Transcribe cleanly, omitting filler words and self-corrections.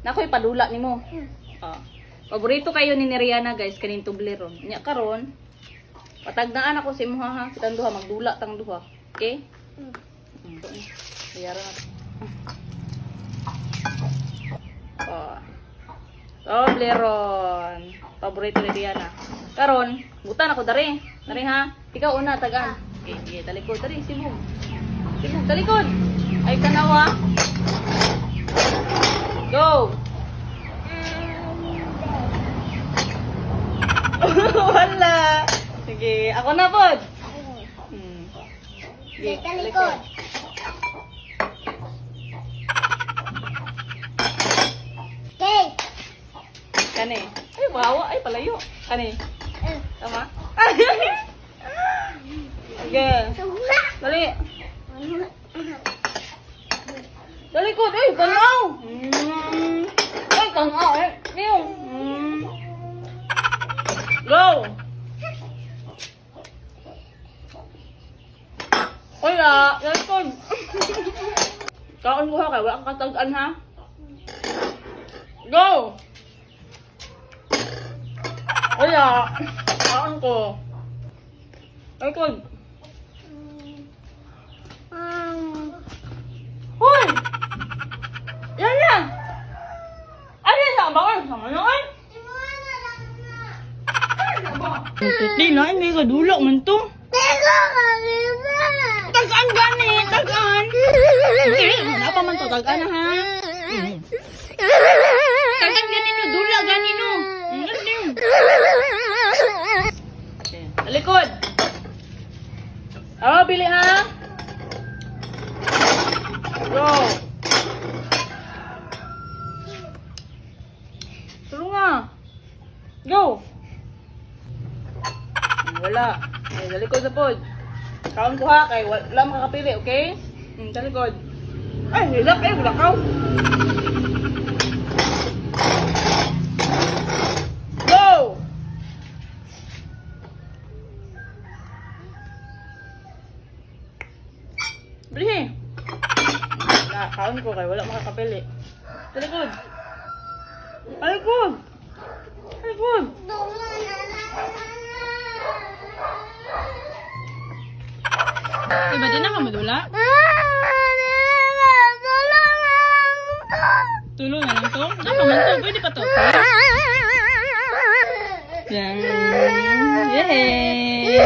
Nakoy padula nimo. Oh. Paborito kayo ni Rihanna guys kaning Toblerone. Nya karon patagdaan ako sa imo ha. Kitang duha magdula tang duha. Okay? Bayara na. Oh. Toblerone. Paborito ni Rihanna. Karon, butan ako dari. Dari ha. Ikaw una tagaan. Okay, talikod dari sibog. Sibog talikod. Ay tanawa. Go. Wala. Sige, ako na pod. Sige, talikod. Okay. Kani. Ay, wawa. Ay, palayo. Kani. Tama? Sige. Dali. Talikod. Ay, tanaw. Ay, tanaw. Ay, niyo. Go. Wala. Talikod. Kaon ko ha. Kaya wala kang katagaan ha. Go. Wala. Kaon ko. Talikod. Hoy! Yan yan! Ano yan sa abangan? Sama naman? Hindi na, hindi ka dulok man to. Tagaan gani, tagaan. Wala pa man to, tagaan na ha. Tagaan gani no, dula gani no. Talikod. Oh, bili ha. Go. Tulong nga. Go. Wala. Ay, talikod na pod. Kaon ko ha, kay wala makakapili, okay? Talikod. Ay, hilak eh, wala kaw. Go! Bili. Wala, kaon ko kay wala makakapili. Talikod. Talikod. Talikod. Iba din na ka madula? Tulong na lang to? Nakaman to, pwede pa to. Yan. Yay!